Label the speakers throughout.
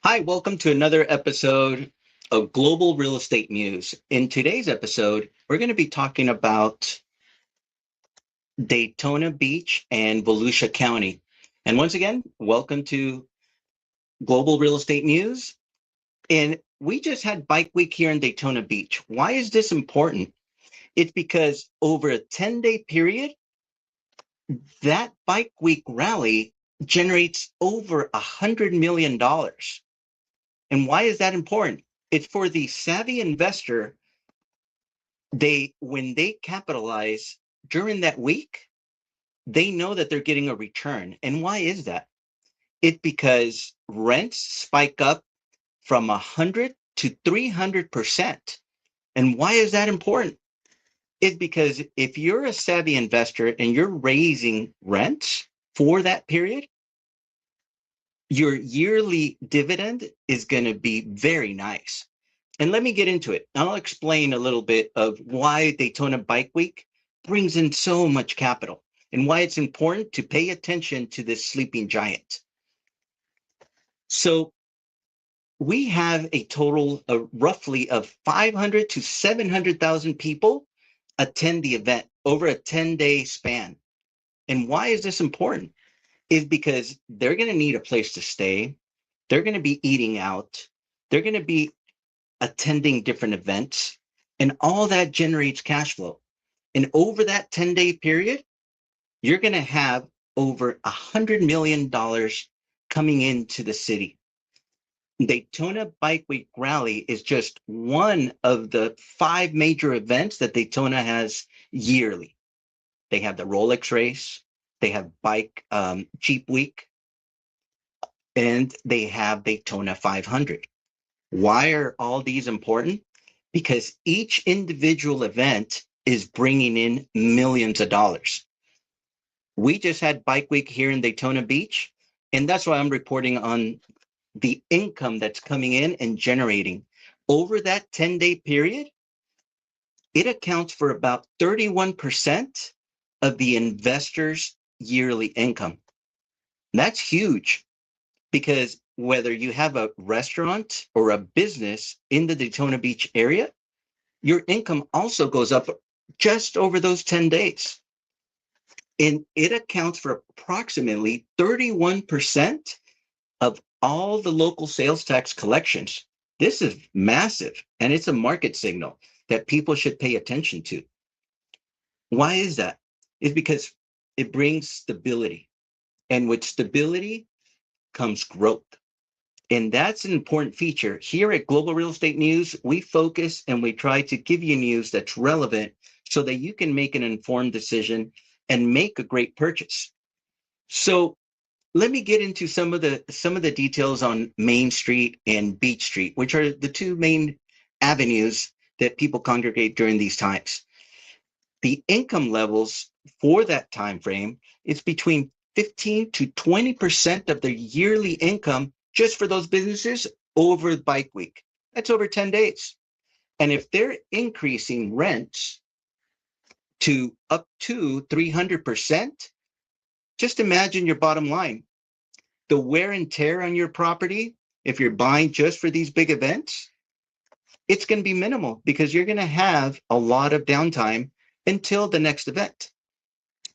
Speaker 1: Hi, welcome to another episode of Global Real Estate News. In today's episode, we're going to be talking about Daytona Beach and Volusia County. And once again, welcome to Global Real Estate News. And we just had Bike Week here in Daytona Beach. Why is this important? It's because over a 10-day period, that Bike Week rally generates over $100 million. And why is that important? It's for the savvy investor. When they capitalize during that week, they know that they're getting a return. And why is that? It's because rents spike up from 100 to 300%. And why is that important? It's because if you're a savvy investor and you're raising rents for that period, your yearly dividend is going to be very nice. And let me get into it. I'll explain a little bit of why Daytona Bike Week brings in so much capital and why it's important to pay attention to this sleeping giant. So we have a total of roughly of 500 to 700,000 people attend the event over a 10-day span. And why is this important? Is because they're going to need a place to stay. They're going to be eating out. They're going to be attending different events, and all that generates cash flow. And over that 10-day period, you're going to have over $100 million coming into the city. Daytona Bike Week Rally is just one of the 5 major events that Daytona has yearly. They have the Rolex race, they have Jeep Week, and they have Daytona 500. Why are all these important? Because each individual event is bringing in millions of dollars. We just had Bike Week here in Daytona Beach, and that's why I'm reporting on the income that's coming in and generating. Over that 10-day period, it accounts for about 31% of the investor's yearly income. That's huge because whether you have a restaurant or a business in the Daytona Beach area, your income also goes up just over those 10 days. And it accounts for approximately 31% of all the local sales tax collections. This is massive, and it's a market signal that people should pay attention to. Why is that? It's because it brings stability. And with stability comes growth. And that's an important feature. Here at Global Real Estate News, we focus and we try to give you news that's relevant so that you can make an informed decision and make a great purchase. So let me get into some of the details on Main Street and Beach Street, which are the 2 main avenues that people congregate during these times. The income levels for that time frame is between 15 to 20% of their yearly income just for those businesses over Bike Week. That's over 10 days. And if they're increasing rents to up to 300%, just imagine your bottom line. The wear and tear on your property, if you're buying just for these big events, it's going to be minimal because you're going to have a lot of downtime until the next event.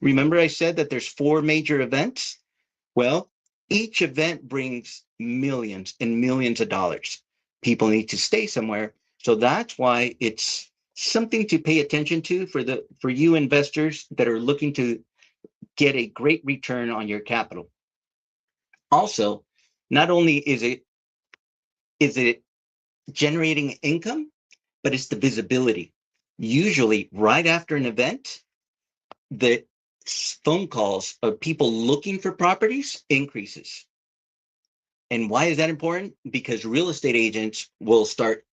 Speaker 1: Remember I said that there's 4 major events? Well, each event brings millions and millions of dollars. People need to stay somewhere. So that's why it's something to pay attention to for you investors that are looking to get a great return on your capital. Also, not only is it generating income, but it's the visibility. Usually right after an event, the phone calls of people looking for properties increases. And why is that important? Because real estate agents will start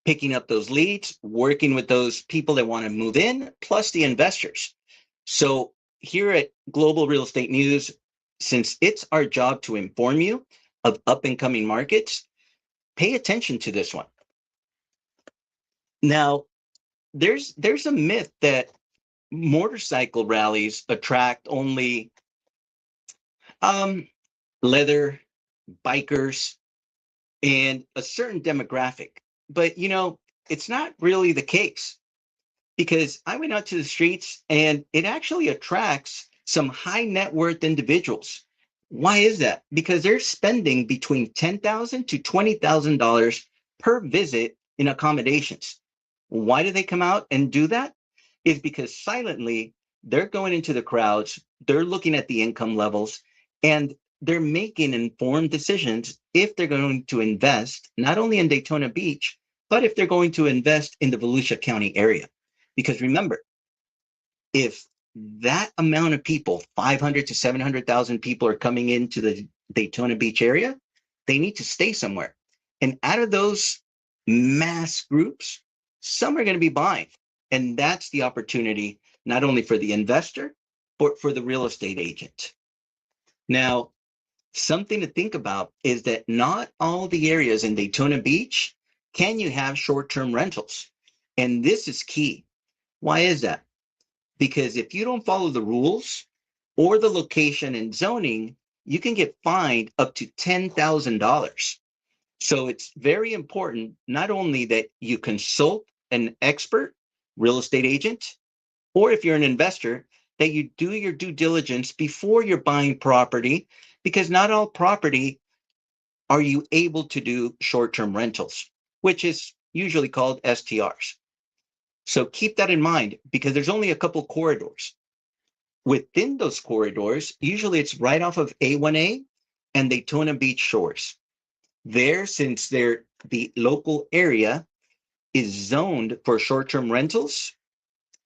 Speaker 1: picking up those leads, working with those people that want to move in, plus the investors. So here at Global Real Estate News, since it's our job to inform you of up and coming markets, pay attention to this one. Now, there's a myth that motorcycle rallies attract only leather bikers. and a certain demographic. But, it's not really the case because I went out to the streets and it actually attracts some high net worth individuals. Why is that? Because they're spending between $10,000 to $20,000 per visit in accommodations. Why do they come out and do that? Is because silently they're going into the crowds, they're looking at the income levels, and they're making informed decisions if they're going to invest not only in Daytona Beach, but if they're going to invest in the Volusia County area. Because remember, if that amount of people, 500 to 700,000 people, are coming into the Daytona Beach area, they need to stay somewhere. And out of those mass groups, some are going to be buying. And that's the opportunity, not only for the investor, but for the real estate agent. Now, something to think about is that not all the areas in Daytona Beach can you have short-term rentals. And this is key. Why is that? Because if you don't follow the rules or the location and zoning, you can get fined up to $10,000. So it's very important not only that you consult an expert real estate agent, or if you're an investor, that you do your due diligence before you're buying property, because not all property are you able to do short-term rentals, which is usually called STRs. So keep that in mind because there's only a couple corridors. Within those corridors, usually it's right off of A1A and Daytona Beach shores. There, since the local area is zoned for short-term rentals,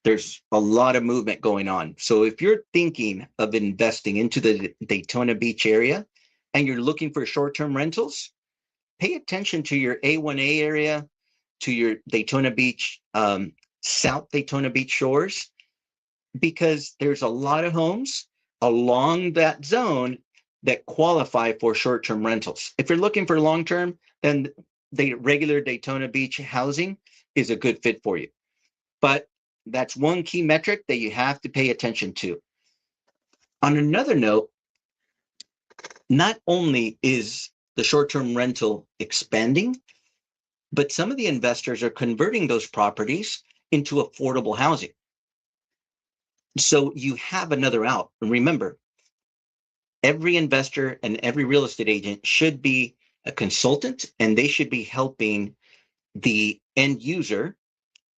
Speaker 1: there's a lot of movement going on. So if you're thinking of investing into the Daytona Beach area and you're looking for short-term rentals, pay attention to your A1A area, to your Daytona Beach, South Daytona Beach shores, because there's a lot of homes along that zone that qualify for short-term rentals. If you're looking for long-term, then the regular Daytona Beach housing is a good fit for you. But that's one key metric that you have to pay attention to. On another note, not only is the short-term rental expanding, but some of the investors are converting those properties into affordable housing. So you have another out. And remember, every investor and every real estate agent should be a consultant, and they should be helping the end user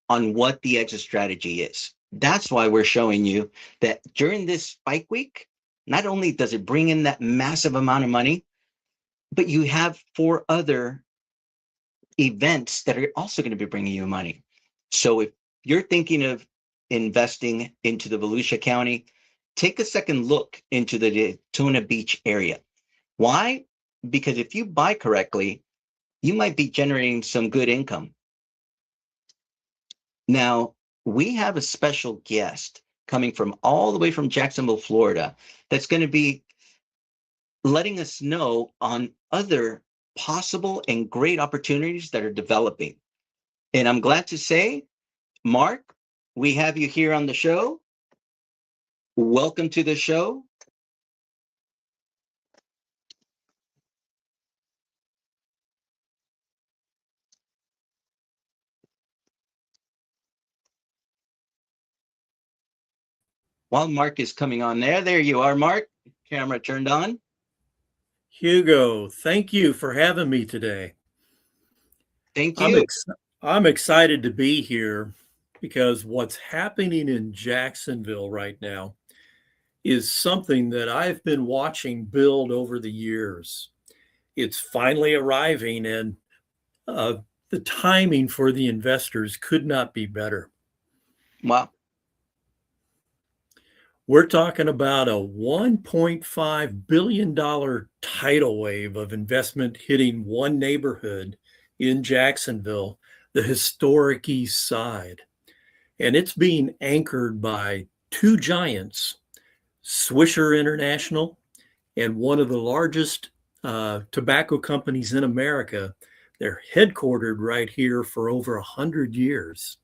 Speaker 1: on what the exit strategy is. That's why we're showing you that during this spike week, not only does it bring in that massive amount of money, but you have 4 other events that are also going to be bringing you money. So if you're thinking of investing into the Volusia County, take a second look into the Daytona Beach area. Why? Because if you buy correctly, you might be generating some good income. Now, we have a special guest coming from all the way from Jacksonville, Florida, that's going to be letting us know on other possible and great opportunities that are developing. And I'm glad to say, Mark, we have you here on the show. Welcome to the show. While Mark is coming on there you are, Mark. Camera turned on.
Speaker 2: Hugo, thank you for having me today.
Speaker 1: Thank you.
Speaker 2: I'm excited to be here because what's happening in Jacksonville right now is something that I've been watching build over the years. It's finally arriving, and the timing for the investors could not be better.
Speaker 1: Wow.
Speaker 2: We're talking about a $1.5 billion tidal wave of investment hitting one neighborhood in Jacksonville, the historic East Side. And it's being anchored by 2 giants, Swisher International and one of the largest tobacco companies in America. They're headquartered right here for over 100 years.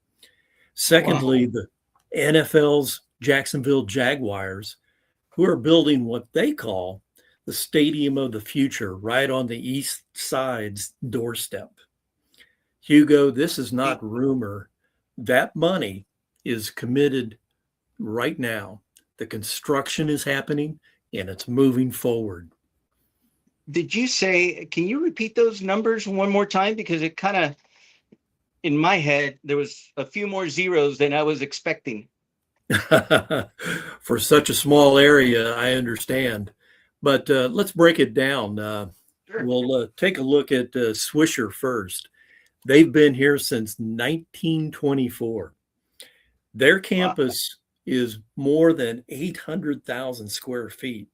Speaker 2: Secondly, wow, the NFL's Jacksonville Jaguars, who are building what they call the stadium of the future, right on the east side's doorstep. Hugo, this is not rumor. That money is committed right now. The construction is happening and it's moving forward.
Speaker 1: Did you say, can you repeat those numbers one more time? Because it kind of, in my head, there was a few more zeros than I was expecting.
Speaker 2: For such a small area, I understand. But let's break it down.
Speaker 1: Sure.
Speaker 2: We'll take a look at Swisher first. They've been here since 1924. Their
Speaker 1: Wow.
Speaker 2: campus is more than 800,000 square feet.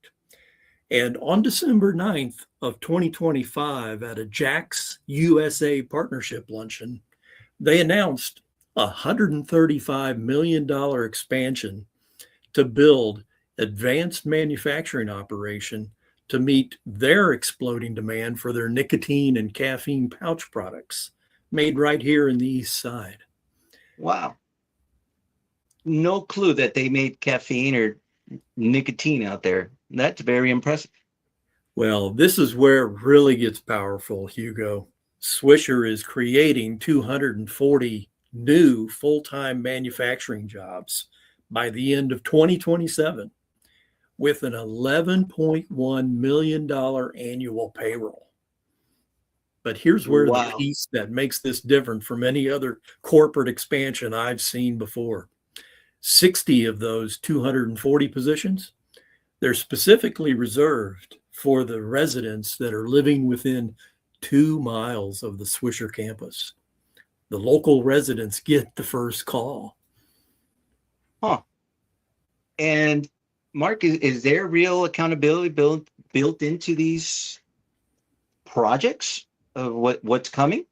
Speaker 2: And on December 9th of 2025, at a Jax USA partnership luncheon, they announced a $135 million expansion to build advanced manufacturing operation to meet their exploding demand for their nicotine and caffeine pouch products made right here in the East Side.
Speaker 1: Wow. No clue that they made caffeine or nicotine out there. That's very impressive.
Speaker 2: Well, this is where it really gets powerful, Hugo. Swisher is creating 240 new full-time manufacturing jobs by the end of 2027 with an $11.1 million annual payroll. But here's where the
Speaker 1: Wow.
Speaker 2: piece that makes this different from any other corporate expansion I've seen before. 60 of those 240 positions, they're specifically reserved for the residents that are living within 2 miles of the Swisher campus. The local residents get the first call.
Speaker 1: Huh. And Mark, is there real accountability built into these projects of what's coming?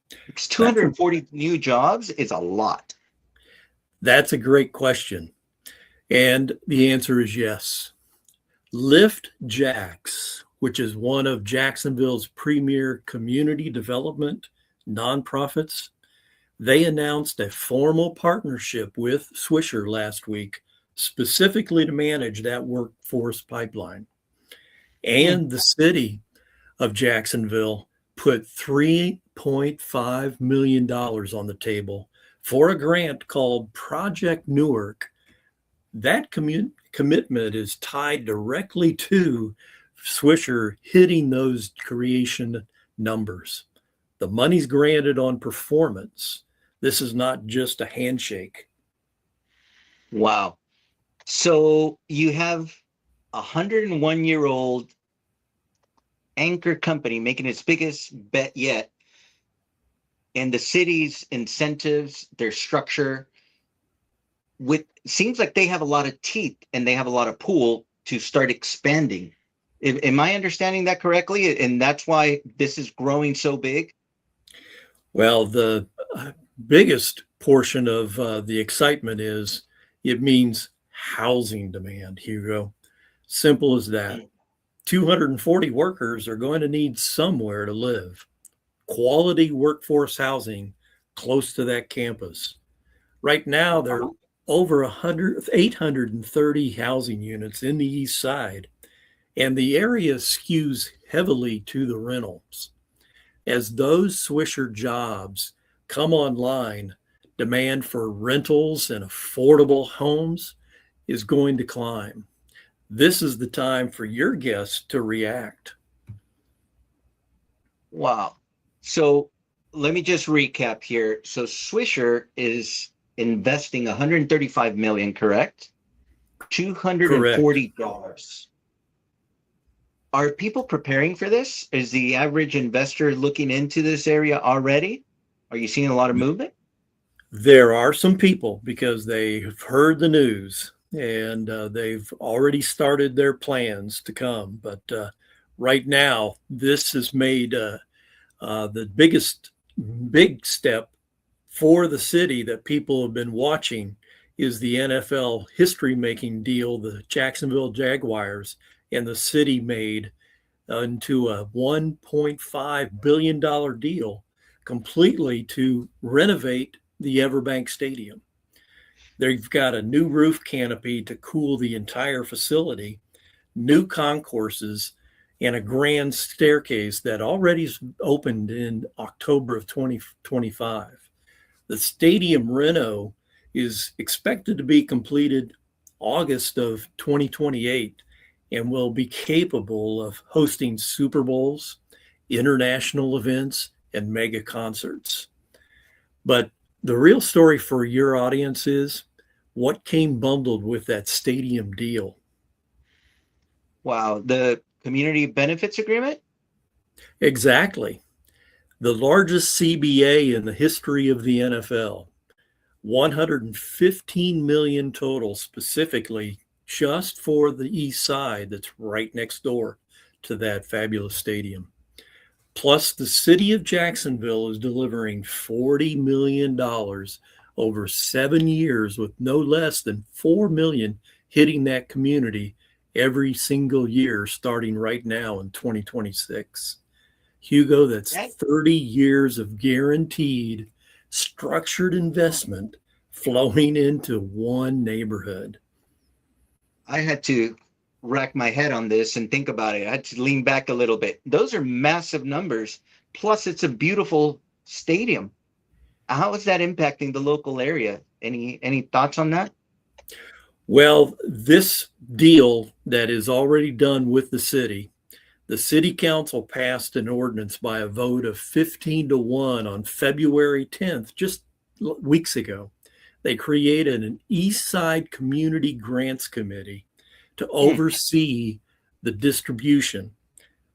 Speaker 1: Because
Speaker 2: That's a
Speaker 1: 240 new jobs is a lot.
Speaker 2: that's a great question. And the answer is yes. Lift Jax, which is one of Jacksonville's premier community development nonprofits, they announced a formal partnership with Swisher last week, specifically to manage that workforce pipeline.
Speaker 1: Hmm.
Speaker 2: And the city of Jacksonville put $3.5 million on the table for a grant called Project Newark. That commitment is tied directly to Swisher hitting those creation numbers. The money's granted on performance. This is not just a handshake.
Speaker 1: Wow. So you have a 101-year-old anchor company making its biggest bet yet, and the city's incentives, their structure, with seems like they have a lot of teeth and they have a lot of pull to start expanding. Am I understanding that correctly? And that's why this is growing so big?
Speaker 2: Well, the biggest portion of the excitement is it means housing demand, Hugo. Simple as that. 240 workers are going to need somewhere to live. Quality workforce housing close to that campus. Right now, there are over 830 housing units in the east side, and the area skews heavily to the rentals. As those Swisher jobs come online, demand for rentals and affordable homes is going to climb. This is the time for your guests to react.
Speaker 1: Wow. So let me just recap here. So Swisher is investing 135 million, correct?
Speaker 2: Correct.
Speaker 1: $240. Are people preparing for this? Is the average investor looking into this area already? Are you seeing a lot of movement?
Speaker 2: There are some people because they've heard the news and they've already started their plans to come. But right now, this has made the big step for the city that people have been watching is the NFL history-making deal the Jacksonville Jaguars and the city made into a $1.5 billion deal completely to renovate the Everbank Stadium. They've got a new roof canopy to cool the entire facility, new concourses, and a grand staircase that already opened in October of 2025. The stadium reno is expected to be completed August of 2028 and will be capable of hosting Super Bowls, international events, and mega concerts. But the real story for your audience is what came bundled with that stadium deal.
Speaker 1: Wow, the community benefits agreement?
Speaker 2: Exactly. The largest CBA in the history of the NFL. 115 million total specifically just for the east side that's right next door to that fabulous stadium. Plus, the city of Jacksonville is delivering $40 million over 7 years, with no less than 4 million hitting that community every single year starting right now in 2026. Hugo, that's
Speaker 1: That
Speaker 2: 30 years of guaranteed structured investment flowing into one neighborhood.
Speaker 1: I had to rack my head on this and think about it. I had to lean back a little bit. Those are massive numbers. Plus, it's a beautiful stadium. How is that impacting the local area? Any thoughts on that?
Speaker 2: Well, this deal that is already done with the city council passed an ordinance by a vote of 15-1 on February 10th, just weeks ago. They created an East Side Community Grants Committee to
Speaker 1: Hmm.
Speaker 2: oversee the distribution.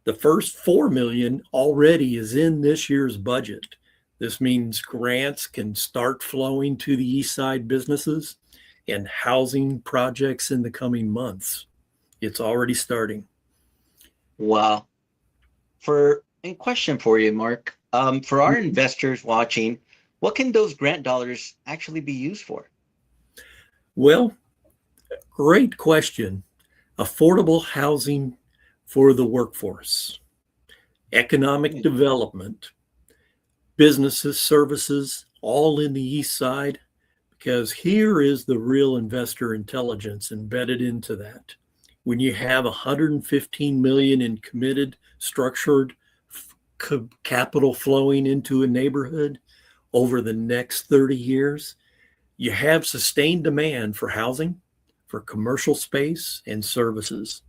Speaker 2: The first 4 million already is in this year's budget. This means grants can start flowing to the East Side businesses and housing projects in the coming months. It's already starting.
Speaker 1: Wow. In question for you, Mark. For our investors watching, what can those grant dollars actually be used for?
Speaker 2: Well, great question. Affordable housing for the workforce, economic
Speaker 1: Hmm.
Speaker 2: development, businesses, services, all in the East Side, because here is the real investor intelligence embedded into that. When you have 115 million in committed structured capital flowing into a neighborhood over the next 30 years, you have sustained demand for housing, for commercial space and services.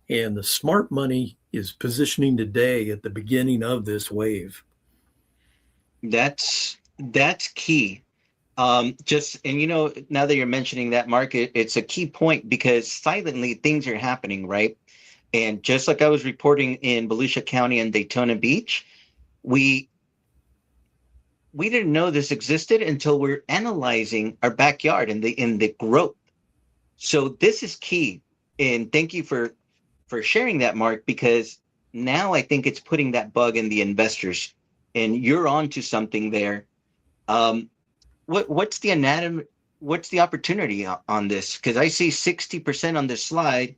Speaker 2: And the smart money is positioning today at the beginning of this wave.
Speaker 1: That's key. Just and now that you're mentioning that market, it's a key point because silently things are happening, right? And just like I was reporting in Volusia County and Daytona Beach, we we didn't know this existed until we're analyzing our backyard and the growth. So this is key. And thank you for sharing that, Mark, because now I think it's putting that bug in the investors, and you're onto something there. Um, what's the anatomy? What's the opportunity on this? Because I see 60% on this slide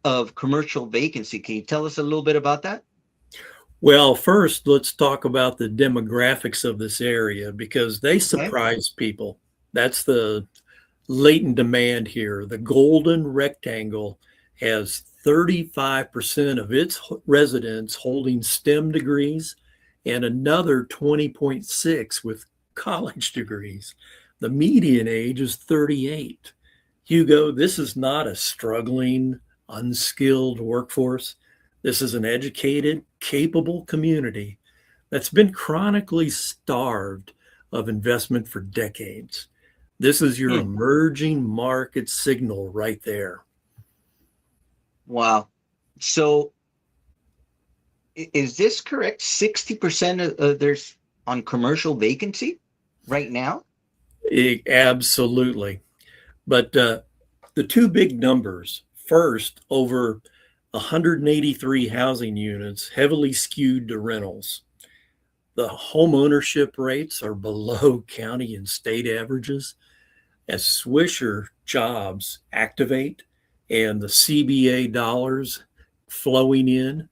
Speaker 1: of commercial vacancy. Can you tell us a little bit about that?
Speaker 2: Well, first, let's talk about the demographics of this area because they
Speaker 1: Okay.
Speaker 2: surprise people. That's the latent demand here. The golden rectangle has 35% of its residents holding STEM degrees and another 20.6 with college degrees. The median age is 38. Hugo, this is not a struggling, unskilled workforce. This is an educated, capable community that's been chronically starved of investment for decades. This is your
Speaker 1: Hmm.
Speaker 2: emerging market signal right there.
Speaker 1: Wow. So is this correct? 60% of there's on commercial vacancy right now?
Speaker 2: Absolutely. But the two big numbers first, over 183 housing units heavily skewed to rentals. The home ownership rates are below county and state averages. As Swisher jobs activate and the CBA dollars flowing in,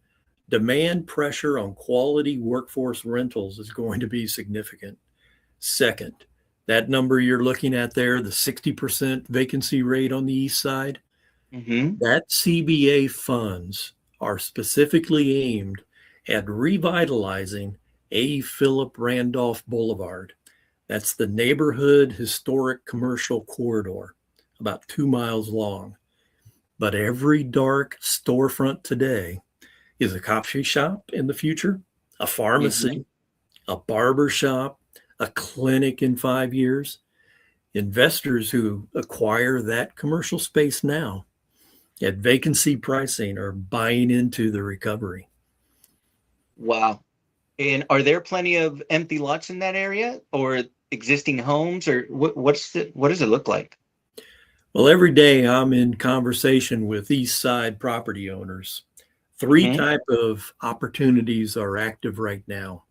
Speaker 2: demand pressure on quality workforce rentals is going to be significant. Second, that number you're looking at there, the 60% vacancy rate on the east side,
Speaker 1: Hmm.
Speaker 2: that CBA funds are specifically aimed at revitalizing A. Philip Randolph Boulevard. That's the neighborhood historic commercial corridor, about 2 miles long. But every dark storefront today is a coffee shop in the future, a
Speaker 1: Mhm.
Speaker 2: pharmacy, a barber shop, a clinic in 5 years. Investors who acquire that commercial space now at vacancy pricing are buying into the recovery.
Speaker 1: Wow. And are there plenty of empty lots in that area or existing homes or what does it look like?
Speaker 2: Well, every day I'm in conversation with East Side property owners. Three
Speaker 1: Hmm.
Speaker 2: type of opportunities are active right now.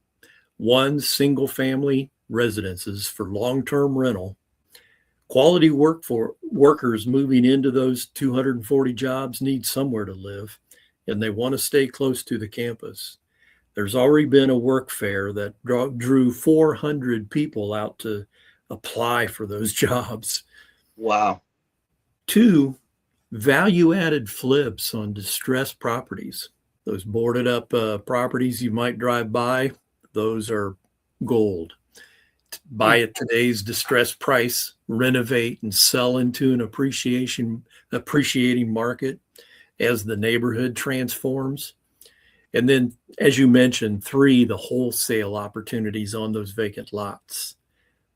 Speaker 2: One, single family residences for long-term rental. Quality work for workers moving into those 240 jobs need somewhere to live, and they want to stay close to the campus. There's already been a work fair that drew 400 people out to apply for those jobs.
Speaker 1: Wow.
Speaker 2: Two, value added flips on distressed properties. Those boarded up properties you might drive by, those are gold.
Speaker 1: Hmm.
Speaker 2: Buy at today's distressed price, renovate and sell into an appreciating market as the neighborhood transforms. And then, as you mentioned, three, the wholesale opportunities on those vacant lots.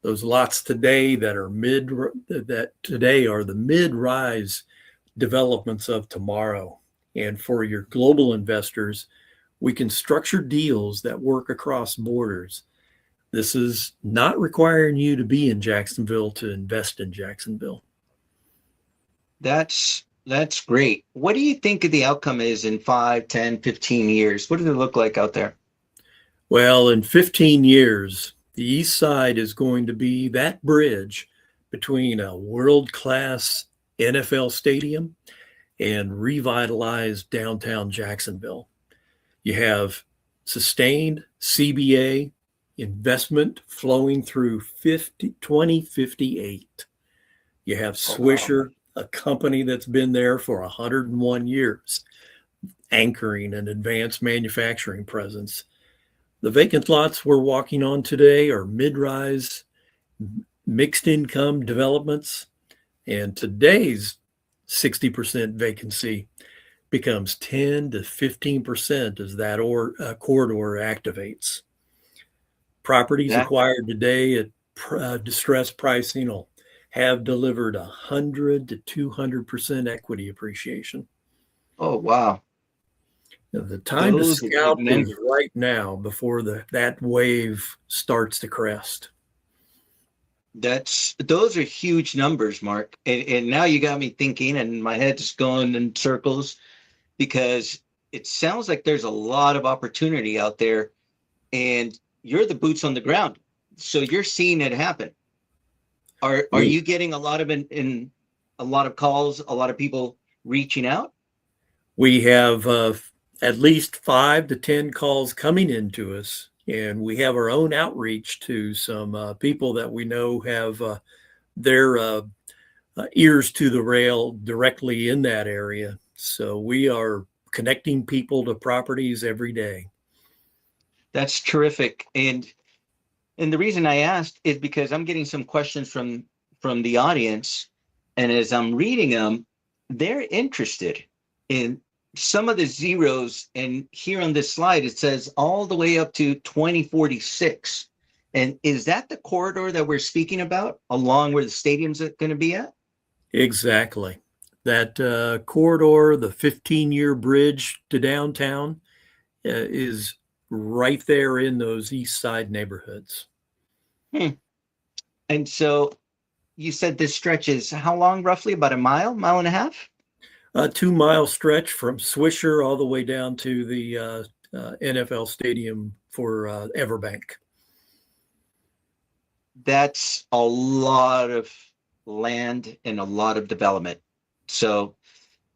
Speaker 2: Those lots today that today are the mid-rise developments of tomorrow. And for your global investors, we can structure deals that work across borders. This is not requiring you to be in Jacksonville to invest in Jacksonville.
Speaker 1: That's great. What do you think the outcome is in 5, 10, 15 years? What does it look like out there?
Speaker 2: Well, in 15 years, the East Side is going to be that bridge between a world class NFL stadium and revitalized downtown Jacksonville. You have sustained CBA investment flowing through 2058. You have
Speaker 1: Oh, wow.
Speaker 2: Swisher, a company that's been there for 101 years, anchoring an advanced manufacturing presence. The vacant lots we're walking on today are mid-rise, mixed income developments, and today's 60% vacancy becomes 10 to 15% as that corridor activates. Properties
Speaker 1: That,
Speaker 2: acquired today at distressed pricing will have delivered 100 to 200% equity appreciation.
Speaker 1: oh, wow.
Speaker 2: Now, the time to
Speaker 1: Those are big
Speaker 2: scalp is
Speaker 1: numbers.
Speaker 2: right now before that wave starts to crest.
Speaker 1: Those are huge numbers, Mark. And now you got me thinking, and my head's going in circles because it sounds like there's a lot of opportunity out there, and you're the boots on the ground, so you're seeing it happen. Are
Speaker 2: We
Speaker 1: you getting a lot of in a lot of calls, a lot of people reaching out?
Speaker 2: we have at least 5 to 10 calls coming into us, and we have our own outreach to some people that we know have their ears to the rail directly in that area. So we are connecting people to properties every day.
Speaker 1: That's terrific. And the reason I asked is because I'm getting some questions from the audience, and as I'm reading them, they're interested in some of the zeros. And here on this slide, it says all the way up to 2046. And is that the corridor that we're speaking about, along where the stadium's going to be at?
Speaker 2: Exactly. That corridor, the 15-year bridge to downtown, is right there in those east side neighborhoods.
Speaker 1: Hmm. And so you said this stretch is how long, roughly? About a mile, mile and a half?
Speaker 2: A 2 mile stretch from Swisher all the way down to the NFL stadium for Everbank.
Speaker 1: That's a lot of land and a lot of development. So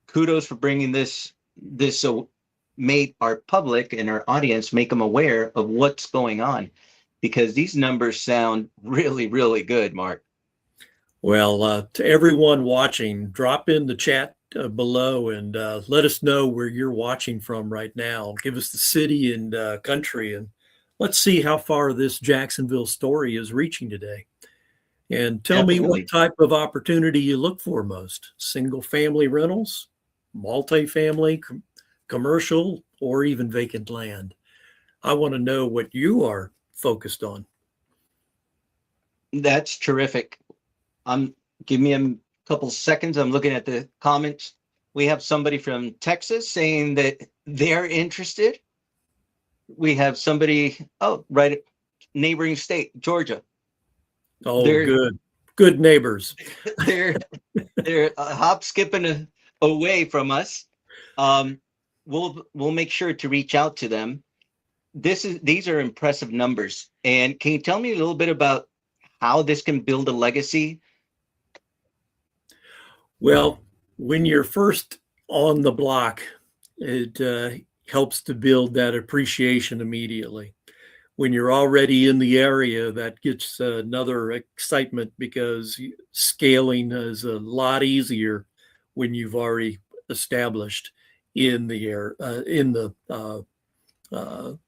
Speaker 1: kudos for bringing this so made our public and our audience make them aware of what's going on because these numbers sound really, really good, Mark.
Speaker 2: Well, to everyone watching, drop in the chat below and let us know where you're watching from right now. Give us the city and country, and let's see how far this Jacksonville story is reaching today. And tell me what
Speaker 1: Definitely.
Speaker 2: type of opportunity you look for most: single family rentals, multifamily, commercial, or even vacant land. I want to know what you are focused on.
Speaker 1: That's terrific. Give me a couple seconds. I'm looking at the comments. We have somebody from Texas saying that they're interested. We have somebody, oh, right, neighboring state, Georgia.
Speaker 2: Oh,
Speaker 1: They're
Speaker 2: good. Good neighbors.
Speaker 1: they're they're hop skipping away from us. Um, we'll make sure to reach out to them. These are impressive numbers. And can you tell me a little bit about how this can build a legacy?
Speaker 2: Well, when you're first on the block, it helps to build that appreciation immediately. When you're already in the area, that gets another excitement because scaling is a lot easier when you've already established in the air in the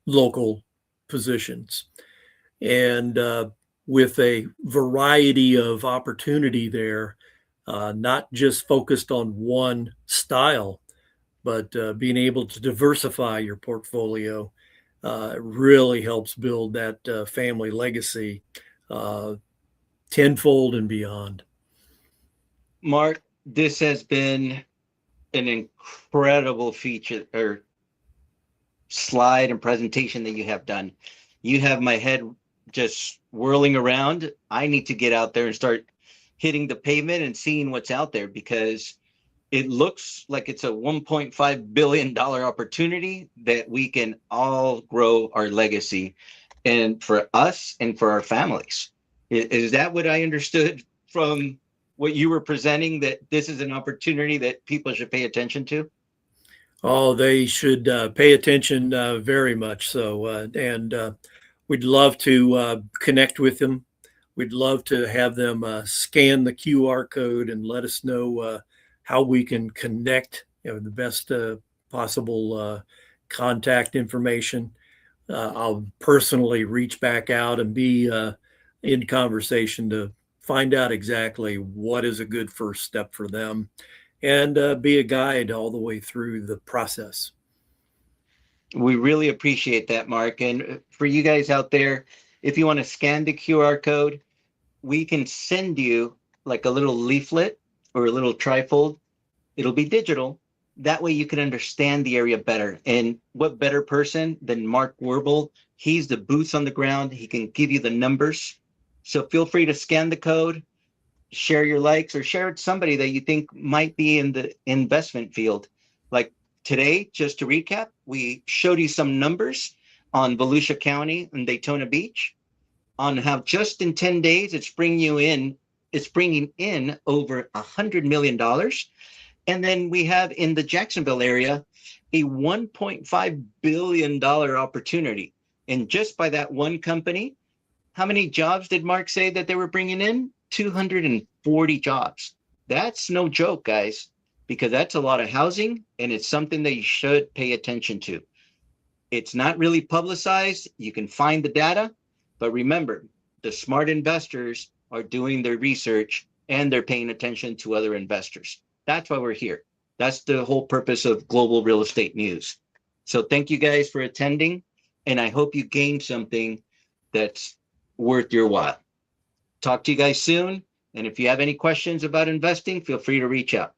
Speaker 2: local positions. And with a variety of opportunity there, not just focused on one style, but being able to diversify your portfolio really helps build that family legacy uh, tenfold and beyond.
Speaker 1: Mark, this has been an incredible feature or slide and presentation that you have done. You have my head just whirling around. I need to get out there and start hitting the pavement and seeing what's out there because it looks like it's a $1.5 billion opportunity that we can all grow our legacy and for us and for our families. Is that what I understood from what you were presenting, that this is an opportunity that people should pay attention to?
Speaker 2: Oh, they should pay attention very much so. And we'd love to connect with them. We'd love to have them scan the QR code and let us know how we can connect, the best possible contact information. I'll personally reach back out and be in conversation to find out exactly what is a good first step for them and be a guide all the way through the process.
Speaker 1: We really appreciate that, Mark. And for you guys out there, if you want to scan the QR code, we can send you like a little leaflet or a little trifold. It'll be digital. That way you can understand the area better. And what better person than Mark Werble? He's the boots on the ground. He can give you the numbers. So feel free to scan the code, share your likes, or share it to somebody that you think might be in the investment field. Like today, just to recap, we showed you some numbers on Volusia County and Daytona Beach on how just in 10 days it's bringing in over $100 million. And then we have in the Jacksonville area a $1.5 billion opportunity. And just by that one company, how many jobs did Mark say that they were bringing in? 240 jobs. That's no joke, guys, because that's a lot of housing and it's something that you should pay attention to. It's not really publicized. You can find the data, but remember, the smart investors are doing their research and they're paying attention to other investors. That's why we're here. That's the whole purpose of Global Real Estate News. So thank you guys for attending, and I hope you gained something that's worth your while. Talk to you guys soon. And if you have any questions about investing, feel free to reach out.